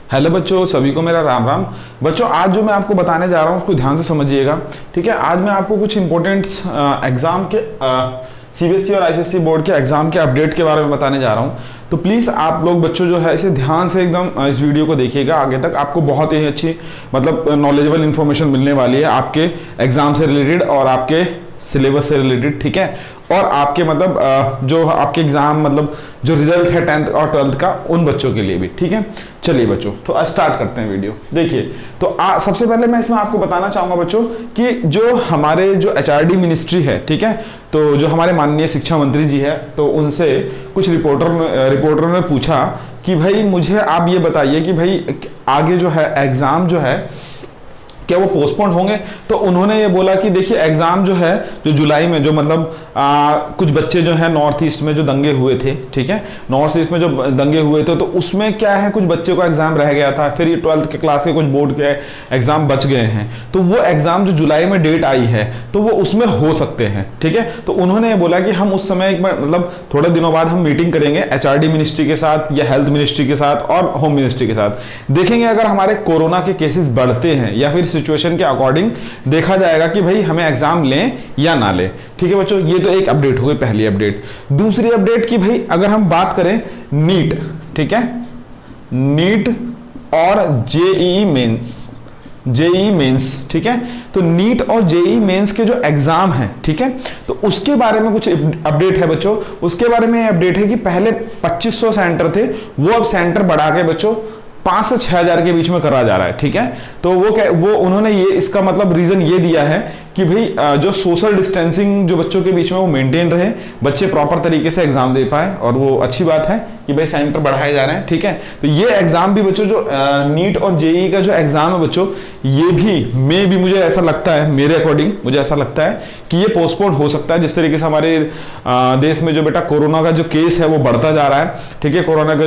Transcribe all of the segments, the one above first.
Hello बच्चों, सभी को मेरा राम राम। बच्चों, आज जो मैं आपको बताने जा रहा हूँ उसको ध्यान से समझिएगा, ठीक है। आज मैं आपको कुछ इंपॉर्टेंट एग्जाम के सीबीएसई और आईसीएसई बोर्ड के एग्जाम के अपडेट के बारे में बताने जा रहा हूँ। तो प्लीज़ आप लोग बच्चों जो है इसे ध्यान से एकदम इस वीडियो को देखिएगा आगे तक। आपको बहुत ही अच्छी मतलब नॉलेजेबल इन्फॉर्मेशन मिलने वाली है आपके एग्जाम से रिलेटेड और आपके सिलेबस से रिलेटेड, ठीक है। और आपके मतलब जो आपके एग्जाम मतलब जो रिजल्ट है 10th और 12th का उन बच्चों के लिए भी, ठीक है। चलिए बच्चों, तो स्टार्ट करते हैं वीडियो। देखिए, तो सबसे पहले मैं इसमें आपको बताना चाहूंगा बच्चों कि जो हमारे जो एचआरडी मिनिस्ट्री है, ठीक है, तो जो हमारे माननीय शिक्षा मंत्री जी है, तो उनसे कुछ रिपोर्टर ने पूछा कि भाई मुझे आप ये बताइए कि भाई आगे जो है एग्जाम जो है क्या वो पोस्टपोन होंगे। तो उन्होंने ये बोला कि देखिए एग्जाम जो है जो जुलाई में जो मतलब कुछ बच्चे जो है नॉर्थ ईस्ट में जो दंगे हुए थे, ठीक है, नॉर्थ ईस्ट में जो दंगे हुए थे तो उसमें क्या है कुछ बच्चे को एग्जाम रह गया था, फिर ये 12th के क्लास के कुछ बोर्ड के एग्जाम बच गए हैं। तो वो एग्जाम जो जुलाई में डेट आई है तो वो उसमें हो सकते हैं, ठीक है। तो उन्होंने ये बोला कि हम उस समय एक बार मतलब थोड़े दिनों बाद हम मीटिंग करेंगे एचआरडी मिनिस्ट्री के साथ या हेल्थ मिनिस्ट्री के साथ और होम मिनिस्ट्री के साथ। देखेंगे अगर हमारे कोरोना के केसेस बढ़ते हैं या फिर सिचुएशन के अकॉर्डिंग देखा जाएगा कि भाई हमें एग्जाम लें या ना लें, ठीक है बच्चों। ये तो एक अपडेट हो गई, पहली अपडेट। दूसरी अपडेट की भाई अगर हम बात करें नीट, ठीक है, नीट और जेईई मेंस, ठीक है। तो नीट और जेईई मेंस के जो एग्जाम हैं, ठीक है, तो उसके बारे में कुछ अपडेट है बच्चों। उसके बारे में अपडेट है कि पहले 2500 सेंटर थे, वो अब सेंटर बढ़ा के बच्चों 5 से 6,000 के बीच में करा जा रहा है, ठीक है। तो वो उन्होंने ये इसका मतलब रीजन ये दिया है कि भाई जो सोशल डिस्टेंसिंग जो बच्चों के बीच में वो मेंटेन रहे, बच्चे प्रॉपर तरीके से एग्जाम दे पाए, और वो अच्छी बात है कि भाई सेंटर बढ़ाए जा रहे हैं, ठीक है। तो ये एग्जाम भी बच्चों जो नीट और जेईई का जो एग्जाम है बच्चों, ये भी मुझे ऐसा लगता है, मेरे अकॉर्डिंग मुझे ऐसा लगता है कि ये पोस्टपोन हो सकता है। जिस तरीके से हमारे देश में जो बेटा कोरोना का जो केस है वो बढ़ता जा रहा है, ठीक है, कोरोना का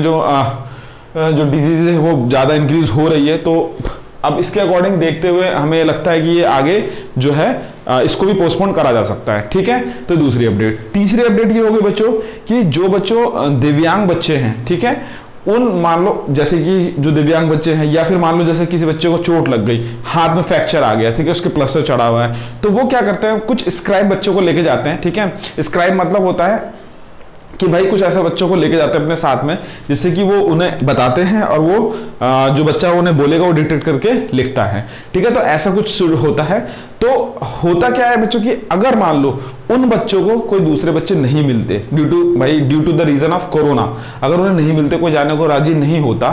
जो डिजीज है वो ज़्यादा इंक्रीज हो रही है। तो अब इसके अकॉर्डिंग देखते हुए हमें लगता है कि ये आगे जो है इसको भी पोस्टपोन करा जा सकता है, ठीक है। तो दूसरी अपडेट। तीसरी अपडेट ये होगी बच्चों कि जो बच्चों दिव्यांग बच्चे हैं, ठीक है, उन मान लो जैसे कि जो दिव्यांग बच्चे हैं या फिर मान लो जैसे किसी बच्चे को चोट लग गई, हाथ में फ्रैक्चर आ गया, ठीक है, उसके प्लास्टर चढ़ा हुआ है, तो वो क्या करते हैं कुछ स्क्राइब बच्चों को लेके जाते हैं, ठीक है। स्क्राइब मतलब होता है कि भाई कुछ ऐसे बच्चों को लेके जाते हैं अपने साथ में जिससे कि वो उन्हें बताते हैं और वो जो बच्चा उन्हें बोलेगा वो डिटेक्ट करके लिखता है, ठीक है। तो ऐसा कुछ होता है। तो होता क्या है बच्चों कि अगर मान लो उन बच्चों को कोई दूसरे बच्चे नहीं मिलते due to the reason of corona, अगर उन्हें नहीं मिलते, कोई जाने को राजी नहीं होता,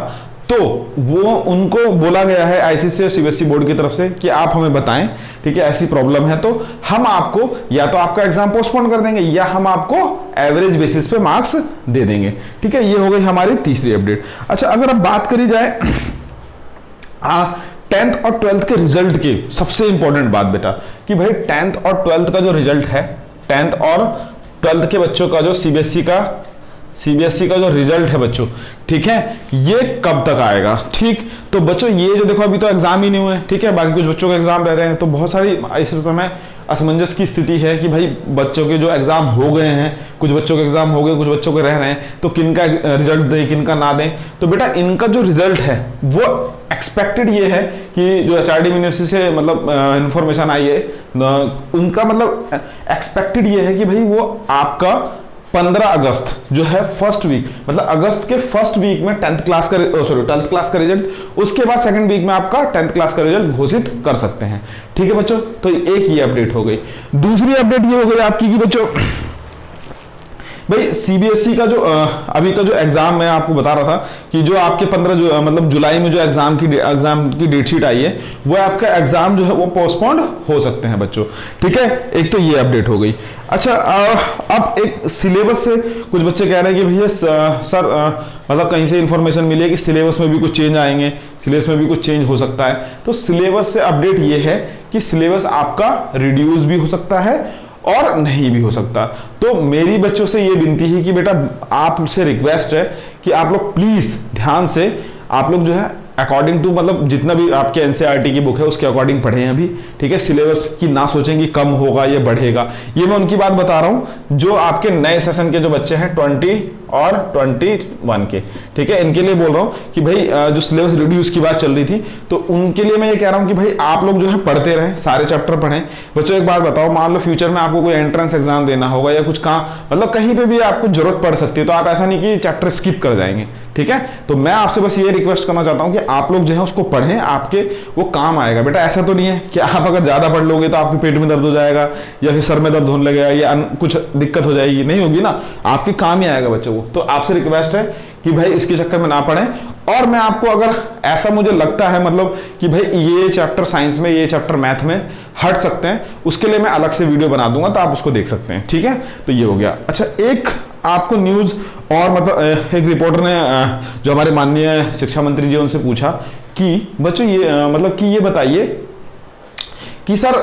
तो वो उनको बोला गया है आईसीएसई और सीबीएसई बोर्ड की तरफ से कि आप हमें बताएं, ठीक है, ऐसी प्रॉब्लम है तो हम आपको या तो आपका एग्जाम पोस्टपोन कर देंगे या हम आपको एवरेज बेसिस पे मार्क्स दे देंगे, ठीक है। ये हो गई हमारी तीसरी अपडेट। अच्छा, अगर अब बात करी जाए 10th और 12th के रिजल्ट की, सबसे इंपॉर्टेंट बात बेटा कि भाई 10th और 12th का जो रिजल्ट है, 10th और 12th के बच्चों का जो सीबीएसई का जो रिजल्ट है बच्चों, ठीक है, ये कब तक आएगा, ठीक। तो बच्चों ये जो देखो अभी तो एग्जाम ही नहीं हुए, ठीक है, बाकी कुछ बच्चों के एग्जाम रह रहे हैं, तो बहुत सारी इस समय असमंजस की स्थिति है कि भाई बच्चों के जो एग्जाम हो गए हैं, कुछ बच्चों के एग्जाम हो गए, कुछ बच्चों के रह रहे हैं, तो किनका रिजल्ट दें किनका ना दें। तो बेटा इनका जो रिजल्ट है वो एक्सपेक्टेड ये है कि जो एचआरडी मिनिस्ट्री से मतलब इंफॉर्मेशन आई है उनका मतलब एक्सपेक्टेड ये है कि भाई वो आपका 15 अगस्त जो है फर्स्ट वीक, मतलब अगस्त के फर्स्ट वीक में 12th क्लास का रिजल्ट, उसके बाद सेकंड वीक में आपका 10th क्लास का रिजल्ट घोषित कर सकते हैं, ठीक है बच्चों। तो एक ये अपडेट हो गई। दूसरी अपडेट ये हो गई आपकी कि बच्चों भाई सीबीएसई का जो अभी का जो एग्जाम मैं आपको बता रहा था कि जो आपके 15 मतलब जुलाई में जो एग्जाम की डेट शीट आई है वो आपका एग्जाम जो है वो पोस्टपोन्ड हो सकते हैं बच्चों, ठीक है। एक तो ये अपडेट हो गई। अच्छा, अब एक सिलेबस से कुछ बच्चे कह रहे हैं कि भैया सर मतलब कहीं से इंफॉर्मेशन मिली है कि सिलेबस में भी कुछ चेंज आएंगे, सिलेबस में भी कुछ चेंज हो सकता है। तो सिलेबस से अपडेट ये है कि सिलेबस आपका रिड्यूस भी हो सकता है और नहीं भी हो सकता। तो मेरी बच्चों से ये विनती है कि बेटा आपसे रिक्वेस्ट है कि आप लोग प्लीज ध्यान से आप लोग जो है अकॉर्डिंग टू मतलब जितना भी आपके एनसीईआरटी की बुक है उसके अकॉर्डिंग पढ़े हैं अभी, ठीक है। सिलेबस की ना सोचें कि कम होगा या बढ़ेगा, ये मैं उनकी बात बता रहा हूं जो आपके नए सेशन के जो बच्चे हैं 20 और 21 के, ठीक है, इनके लिए बोल रहा हूं कि भाई जो सिलेबस रिड्यूस की बात चल रही थी तो उनके लिए मैं ये कह रहा हूं कि भाई आप लोग जो है पढ़ते रहें, सारे चैप्टर पढ़ें। बच्चों एक बात बताओ, मान लो फ्यूचर में आपको कोई एंट्रेंस एग्जाम देना होगा या कुछ काम मतलब कहीं पे भी आपको जरूरत पड़ सकती है, तो आप ऐसा नहीं कि चैप्टर स्किप कर जाएंगे, ठीक है। तो मैं आपसे बस ये रिक्वेस्ट करना चाहता हूं कि आप लोग जो है उसको पढ़ें, आपके वो काम आएगा। बेटा ऐसा तो नहीं है कि आप अगर ज्यादा पढ़ लोगे तो आपके पेट में दर्द हो जाएगा या फिर सर में दर्द होने लगेगा या कुछ दिक्कत हो जाएगी, नहीं होगी ना, आपके काम ही आएगा बच्चों को। तो आपसे रिक्वेस्ट है कि भाई इसके चक्कर में ना पढ़ें। और मैं आपको अगर ऐसा मुझे लगता है मतलब कि भाई ये चैप्टर साइंस में, ये चैप्टर मैथ में हट सकते हैं, उसके लिए मैं अलग से वीडियो बना दूंगा, तो आप उसको देख सकते हैं, ठीक है। तो ये हो गया। अच्छा, एक आपको न्यूज और मतलब एक रिपोर्टर ने जो हमारे माननीय शिक्षा मंत्री जी उनसे पूछा कि बच्चों ये मतलब कि ये बताइए कि सर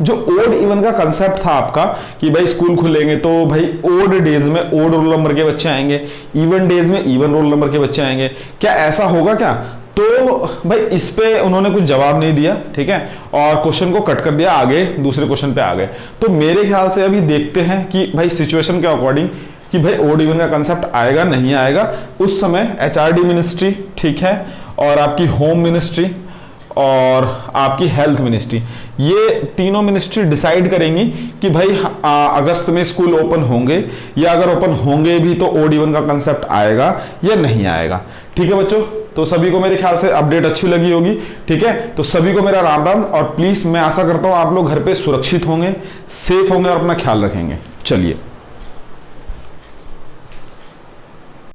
जो ओड इवन का कंसेप्ट था आपका कि भाई स्कूल खुलेंगे तो भाई ओड डेज में ओड रोल नंबर के बच्चे आएंगे, इवन डेज में इवन रोल नंबर के बच्चे आएंगे, क्या ऐसा होगा क्या? तो भाई इस पे उन्होंने कुछ जवाब नहीं दिया, ठीक है, और क्वेश्चन को कट कर दिया, आगे दूसरे क्वेश्चन पे आ गए। तो मेरे ख्याल से अभी देखते हैं कि भाई सिचुएशन के अकॉर्डिंग कि भाई ओड इवन का कंसेप्ट आएगा नहीं आएगा। उस समय एचआरडी मिनिस्ट्री, ठीक है, और आपकी होम मिनिस्ट्री और आपकी हेल्थ मिनिस्ट्री, ये तीनों मिनिस्ट्री डिसाइड करेंगी कि भाई अगस्त में स्कूल ओपन होंगे या अगर ओपन होंगे भी तो ओड इवन का कंसेप्ट आएगा या नहीं आएगा, ठीक है बच्चों। तो सभी को मेरे ख्याल से अपडेट अच्छी लगी होगी, ठीक है। तो सभी को मेरा राम राम, और प्लीज मैं आशा करता हूं आप लोग घर पे सुरक्षित होंगे, सेफ होंगे और अपना ख्याल रखेंगे। चलिए।